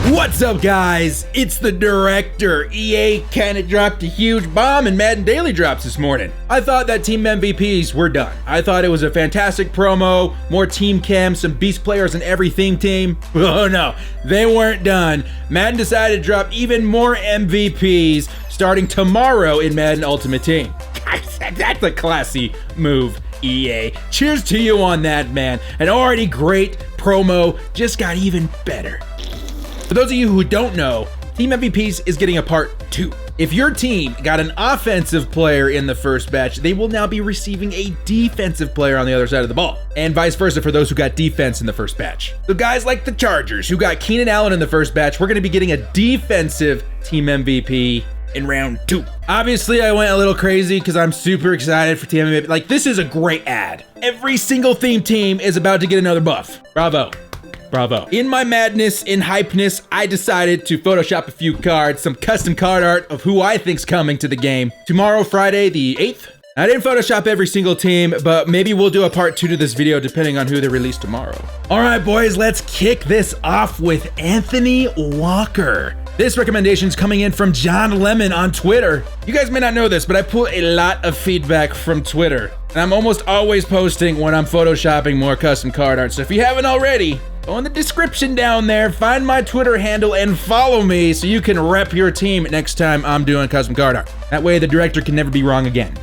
What's up, guys? It's the director. EA kinda dropped a huge bomb in Madden Daily Drops this morning. I thought that team MVPs were done. I thought it was a fantastic promo, more team cams, some beast players in every theme team. Oh no, they weren't done. Madden decided to drop even more MVPs starting tomorrow in Madden Ultimate Team. That's a classy move, EA. Cheers to you on that, man. An already great promo just got even better. For those of you who don't know, Team MVPs is getting a part 2. If your team got an offensive player in the first batch, they will now be receiving a defensive player on the other side of the ball. And vice versa for those who got defense in the first batch. So guys like the Chargers, who got Keenan Allen in the first batch, we're gonna be getting a defensive Team MVP in round 2. Obviously, I went a little crazy because I'm super excited for Team MVP. Like, this is a great ad. Every single theme team is about to get another buff. Bravo. Bravo. In my madness, in hypeness, I decided to Photoshop a few cards, some custom card art of who I think's coming to the game. Tomorrow, Friday the 8th. I didn't Photoshop every single team, but maybe we'll do a part 2 to this video depending on who they release tomorrow. All right, boys, let's kick this off with Anthony Walker. This recommendation's coming in from John Lemon on Twitter. You guys may not know this, but I pull a lot of feedback from Twitter. And I'm almost always posting when I'm Photoshopping more custom card art. So if you haven't already, go in the description down there, find my Twitter handle and follow me so you can rep your team next time I'm doing custom card art. That way the director can never be wrong again.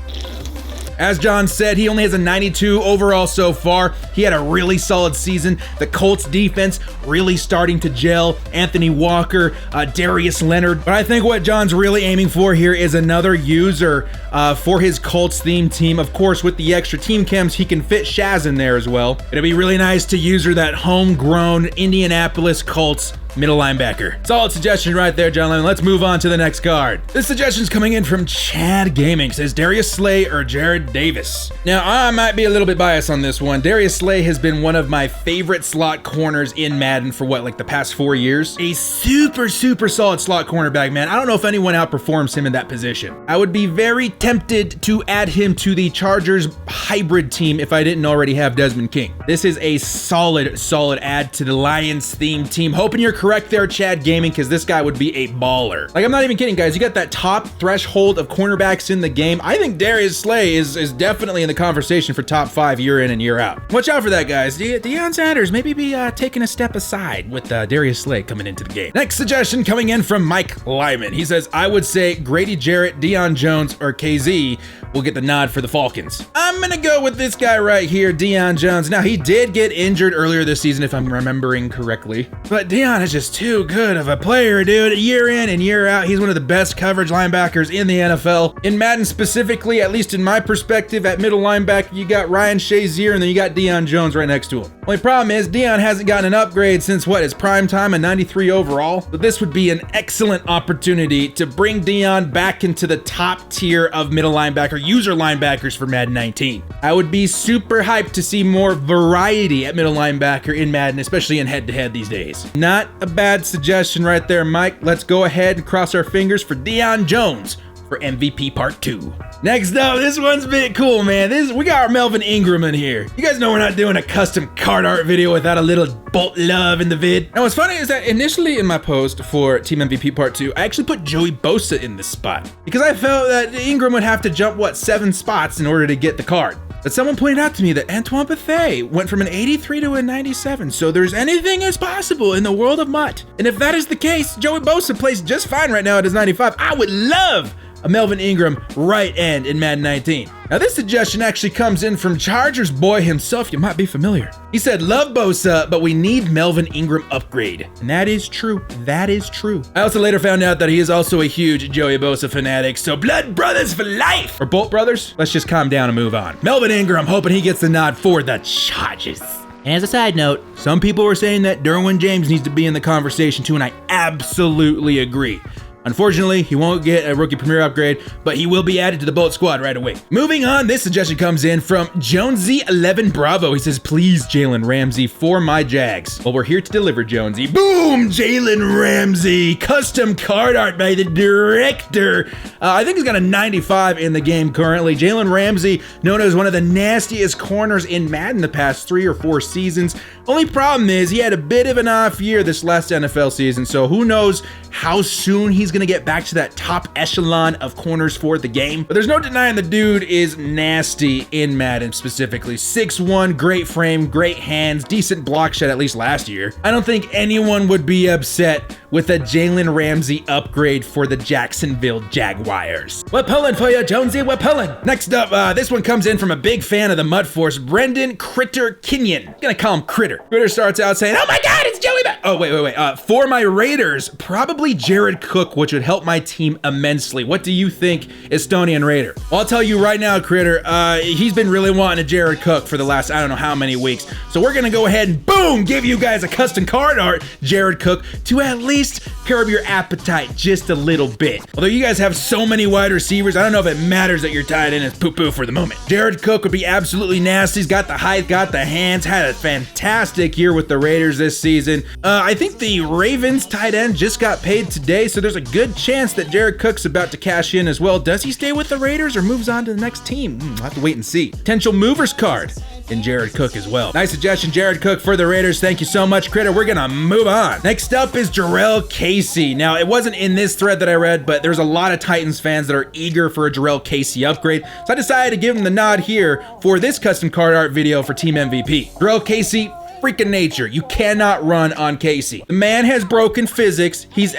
As John said, he only has a 92 overall so far. He had a really solid season. The Colts defense really starting to gel. Anthony Walker, Darius Leonard. But I think what John's really aiming for here is another user for his Colts theme team. Of course, with the extra team cams, he can fit Shaz in there as well. It'll be really nice to user that homegrown Indianapolis Colts middle linebacker. Solid suggestion right there, John Lemon. Let's move on to the next card. This suggestion's coming in from Chad Gaming. Says Darius Slay or Jared Davis. Now, I might be a little bit biased on this one. Darius Slay has been one of my favorite slot corners in Madden for like the past 4 years. A super solid slot cornerback, man. I don't know if anyone outperforms him in that position. I would be very tempted to add him to the Chargers hybrid team if I didn't already have Desmond King. This is a solid add to the Lions theme team. Hoping you're correct there, Chad Gaming, because this guy would be a baller. Like, I'm not even kidding, guys. You got that top threshold of cornerbacks in the game. I think Darius Slay is definitely in the conversation for top 5 year in and year out. Watch out for that, guys. Deion Sanders maybe be taking a step aside with Darius Slay coming into the game. Next suggestion coming in from Mike Lyman. He says, I would say Grady Jarrett, Deion Jones, or KZ will get the nod for the Falcons. I'm gonna go with this guy right here, Deion Jones. Now, he did get injured earlier this season, if I'm remembering correctly, but Deion is just too good of a player, dude. Year in and year out, he's one of the best coverage linebackers in the NFL. In Madden specifically, at least in my perspective, at middle linebacker, you got Ryan Shazier, and then you got Deion Jones right next to him. Only problem is, Deion hasn't gotten an upgrade since his prime time, a 93 overall. But this would be an excellent opportunity to bring Deion back into the top tier of middle linebacker user linebackers for Madden 19. I would be super hyped to see more variety at middle linebacker in Madden, especially in head-to-head these days. Not a bad suggestion right there, Mike. Let's go ahead and cross our fingers for Deion Jones for MVP Part 2. Next up, this one's a bit cool, man. We got our Melvin Ingram in here. You guys know we're not doing a custom card art video without a little bolt love in the vid. Now, what's funny is that initially in my post for Team MVP Part 2, I actually put Joey Bosa in this spot because I felt that Ingram would have to jump, 7 spots in order to get the card. But someone pointed out to me that Antoine Bethea went from an 83 to a 97, so there's anything is possible in the world of Mutt. And if that is the case, Joey Bosa plays just fine right now at his 95. I would love a Melvin Ingram right end in Madden 19. Now, this suggestion actually comes in from Chargers boy himself. You might be familiar. He said, love Bosa, but we need Melvin Ingram upgrade. And that is true. That is true. I also later found out that he is also a huge Joey Bosa fanatic. So blood brothers for life. Or Bolt brothers? Let's just calm down and move on. Melvin Ingram hoping he gets the nod for the Chargers. And as a side note, some people were saying that Derwin James needs to be in the conversation too, and I absolutely agree. Unfortunately, he won't get a rookie premier upgrade, but he will be added to the Bolt squad right away. Moving on, this suggestion comes in from Jonesy11 Bravo. He says, please, Jalen Ramsey, for my Jags. Well, we're here to deliver, Jonesy. Boom! Jalen Ramsey, custom card art by the director. I think he's got a 95 in the game currently. Jalen Ramsey, known as one of the nastiest corners in Madden the past 3 or 4 seasons. Only problem is he had a bit of an off year this last NFL season, so who knows how soon he's gonna get back to that top echelon of corners for the game. But there's no denying the dude is nasty in Madden specifically. 6'1", great frame, great hands, decent block shed at least last year. I don't think anyone would be upset with a Jalen Ramsey upgrade for the Jacksonville Jaguars. We're pulling for you, Jonesy, we're pulling. Next up, this one comes in from a big fan of the Mud Force, Brendan Critter Kenyon. I'm gonna call him Critter. Critter starts out saying, oh my God, it's Joey back. Oh, wait. For my Raiders, probably Jared Cook, which would help my team immensely. What do you think, Estonian Raider? Well, I'll tell you right now, Critter, he's been really wanting a Jared Cook for the last, I don't know how many weeks. So we're gonna go ahead and boom, give you guys a custom card art, Jared Cook, to at least curb your appetite just a little bit. Although you guys have so many wide receivers, I don't know if it matters that you're tied in as poo-poo for the moment. Jared Cook would be absolutely nasty. He's got the height, got the hands, had a fantastic year with the Raiders this season. I think the Ravens tight end just got paid today, so there's a good chance that Jared Cook's about to cash in as well. Does he stay with the Raiders or moves on to the next team? We'll have to wait and see. Potential movers card in Jared Cook as well. Nice suggestion, Jared Cook for the Raiders. Thank you so much, Critter. We're gonna move on. Next up is Jarrell Casey. Now, it wasn't in this thread that I read, but there's a lot of Titans fans that are eager for a Jarrell Casey upgrade, so I decided to give him the nod here for this custom card art video for Team MVP. Jarrell Casey, freaking nature. You cannot run on Casey. The man has broken physics. He's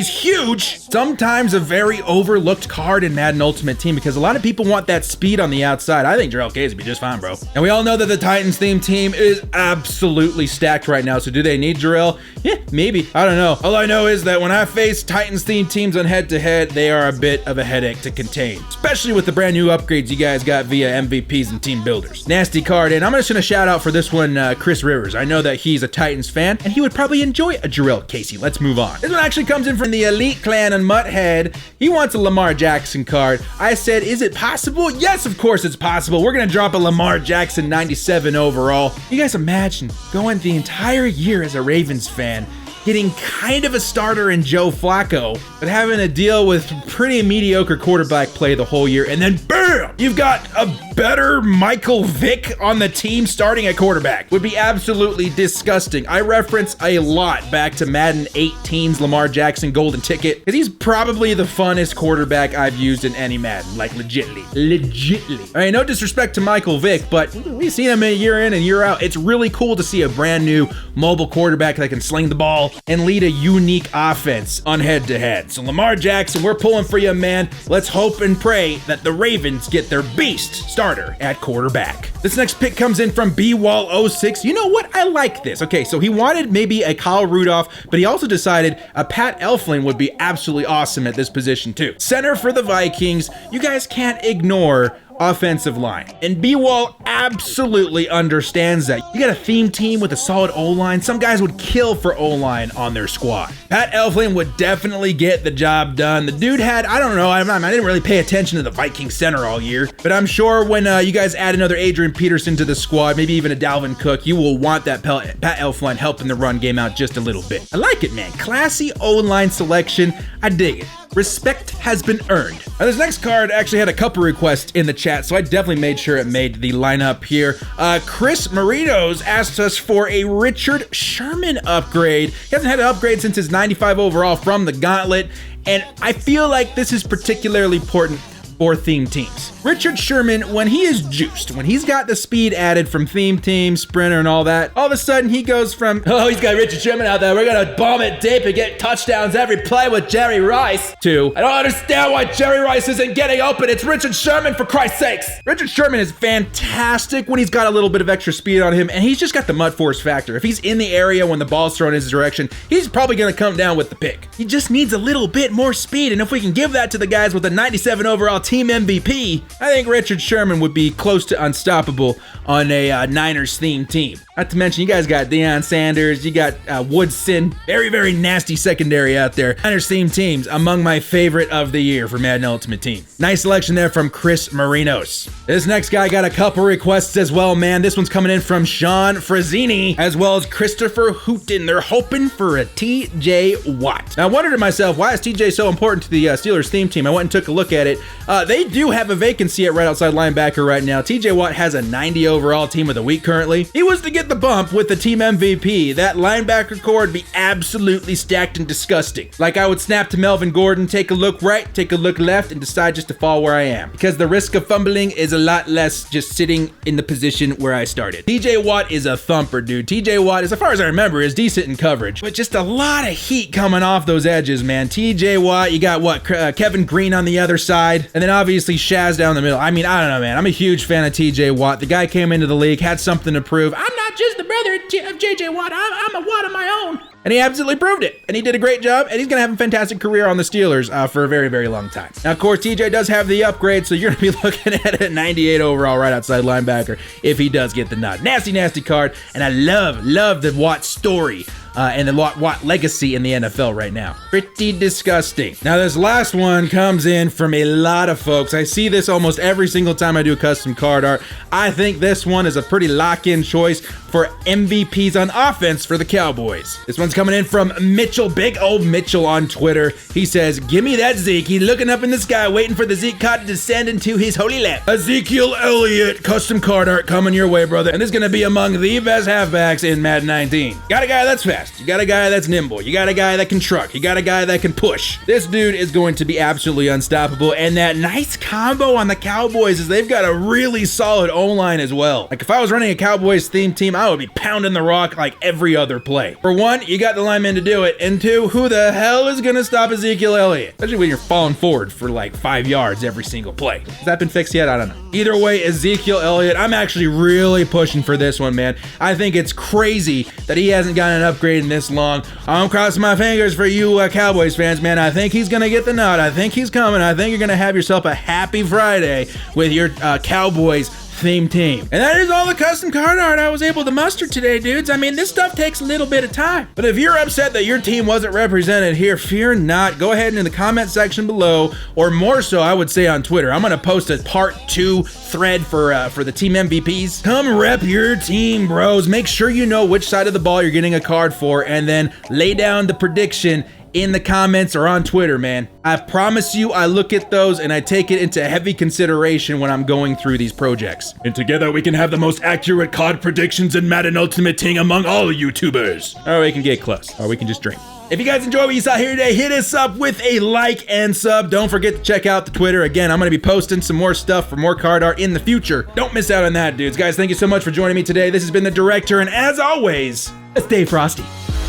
huge. Sometimes a very overlooked card in Madden Ultimate Team because a lot of people want that speed on the outside. I think Jarrell Casey would be just fine, bro. And we all know that the Titans theme team is absolutely stacked right now. So do they need Jarrell? Yeah, maybe. I don't know. All I know is that when I face Titans theme teams on head-to-head, they are a bit of a headache to contain, especially with the brand new upgrades you guys got via MVPs and team builders. Nasty card, and I'm just gonna shout out for this one, Chris Rivers. I know that he's a Titans fan, and he would probably enjoy a Jarrell Casey. Let's move on. This one actually comes in from the Elite Clan and Mutthead. He wants a Lamar Jackson card. I said, is it possible? Yes, of course it's possible. We're gonna drop a Lamar Jackson 97 overall. You guys imagine going the entire year as a Ravens fan, getting kind of a starter in Joe Flacco, but having to deal with pretty mediocre quarterback play the whole year, and then BAM! You've got a better Michael Vick on the team starting at quarterback. Would be absolutely disgusting. I reference a lot back to Madden 18's Lamar Jackson golden ticket, because he's probably the funnest quarterback I've used in any Madden, like legitly. All right, no disrespect to Michael Vick, but we've seen him year in and year out. It's really cool to see a brand new mobile quarterback that can sling the ball and lead a unique offense on head-to-head. So Lamar Jackson, we're pulling for you, man. Let's hope and pray that the Ravens get their beast starter at quarterback. This next pick comes in from BWall06. You know what? I like this. Okay, so he wanted maybe a Kyle Rudolph, but he also decided a Pat Elflein would be absolutely awesome at this position too. Center for the Vikings. You guys can't ignore offensive line. And B-Wall absolutely understands that. You got a theme team with a solid O-line. Some guys would kill for O-line on their squad. Pat Elflein would definitely get the job done. The dude had, I don't know, I didn't really pay attention to the Viking center all year, but I'm sure when you guys add another Adrian Peterson to the squad, maybe even a Dalvin Cook, you will want that Pat Elflein helping the run game out just a little bit. I like it, man. Classy O-line selection. I dig it. Respect has been earned. Now, this next card actually had a couple requests in the chat, so I definitely made sure it made the lineup here. Chris Marinos asked us for a Richard Sherman upgrade. He hasn't had an upgrade since his 95 overall from the Gauntlet, and I feel like this is particularly important for theme teams. Richard Sherman, when he is juiced, when he's got the speed added from theme team, sprinter, and all that, all of a sudden he goes from, oh, he's got Richard Sherman out there, we're gonna bomb it deep and get touchdowns every play with Jerry Rice, to, I don't understand why Jerry Rice isn't getting open, it's Richard Sherman for Christ's sakes. Richard Sherman is fantastic when he's got a little bit of extra speed on him, and he's just got the mud force factor. If he's in the area when the ball's thrown in his direction, he's probably gonna come down with the pick. He just needs a little bit more speed, and if we can give that to the guys with the 97 overall team MVP, I think Richard Sherman would be close to unstoppable on a Niners themed team. Not to mention, you guys got Deion Sanders, you got Woodson, very, very nasty secondary out there. Niners themed teams, among my favorite of the year for Madden Ultimate Team. Nice selection there from Chris Marinos. This next guy got a couple requests as well, man. This one's coming in from Sean Frazzini, as well as Christopher Hooten. They're hoping for a TJ Watt. Now, I wondered to myself, why is TJ so important to the Steelers theme team? I went and took a look at it. They do have a vacancy at right outside linebacker right now. TJ Watt has a 90 overall team of the week currently. He was to get the bump with the team MVP. That linebacker core would be absolutely stacked and disgusting. Like, I would snap to Melvin Gordon, take a look right, take a look left, and decide just to fall where I am. Because the risk of fumbling is a lot less just sitting in the position where I started. TJ Watt is a thumper, dude. TJ Watt, as far as I remember, is decent in coverage, but just a lot of heat coming off those edges, man. TJ Watt, you got what? Kevin Green on the other side, and then obviously Shaz down the middle. I mean, I don't know, man. I'm a huge fan of TJ Watt. The guy came into the league, had something to prove. I'm not just the brother of JJ Watt. I'm a Watt on my own. And he absolutely proved it. And he did a great job, and he's going to have a fantastic career on the Steelers for a very, very long time. Now, of course, TJ does have the upgrade, so you're going to be looking at a 98 overall right outside linebacker if he does get the nod. Nasty, nasty card, and I love the Watt story. And the Watt legacy in the NFL right now. Pretty disgusting. Now, this last one comes in from a lot of folks. I see this almost every single time I do custom card art. I think this one is a pretty lock-in choice for MVPs on offense for the Cowboys. This one's coming in from Mitchell, big old Mitchell on Twitter. He says, give me that Zeke. He's looking up in the sky, waiting for the Zeke card to descend into his holy lap. Ezekiel Elliott, custom card art coming your way, brother. And this is going to be among the best halfbacks in Madden 19. Got a guy that's fast. You got a guy that's nimble. You got a guy that can truck. You got a guy that can push. This dude is going to be absolutely unstoppable. And that nice combo on the Cowboys is they've got a really solid O-line as well. Like, if I was running a Cowboys themed team, I would be pounding the rock like every other play. For one, you got the linemen to do it. And two, who the hell is going to stop Ezekiel Elliott? Especially when you're falling forward for like 5 yards every single play. Has that been fixed yet? I don't know. Either way, Ezekiel Elliott, I'm actually really pushing for this one, man. I think it's crazy that he hasn't gotten an upgrade in this long. I'm crossing my fingers for you Cowboys fans, man. I think he's gonna get the nod. I think he's coming. I think you're gonna have yourself a happy Friday with your Cowboys theme team. And that is all the custom card art I was able to muster today, dudes. I mean, this stuff takes a little bit of time. But if you're upset that your team wasn't represented here, fear not. Go ahead and in the comment section below, or more so, I would say on Twitter. I'm gonna post a part 2 thread for the team MVPs. Come rep your team, bros. Make sure you know which side of the ball you're getting a card for, and then lay down the prediction in the comments or on Twitter, man. I promise you I look at those and I take it into heavy consideration when I'm going through these projects. And together we can have the most accurate card predictions in Madden Ultimate Team among all YouTubers. Or we can get close, or we can just drink. If you guys enjoy what you saw here today, hit us up with a like and sub. Don't forget to check out the Twitter. Again, I'm going to be posting some more stuff for more card art in the future. Don't miss out on that, dudes. Guys, thank you so much for joining me today. This has been the Director, and as always, stay frosty.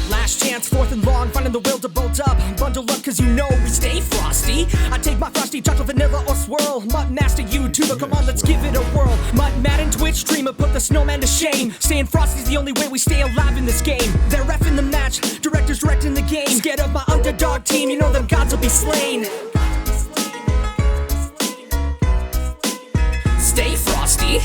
Last chance, 4th and long, finding the will to bolt up. Bundle up, cause you know we stay frosty. I take my frosty chocolate, vanilla, or swirl. Mutt Master YouTuber, come on, let's give it a whirl. Mutt Madden Twitch streamer, put the snowman to shame. Staying frosty's the only way we stay alive in this game. They're reffing the match, directors directing the game. Scared of my underdog team, you know them gods will be slain. Stay frosty.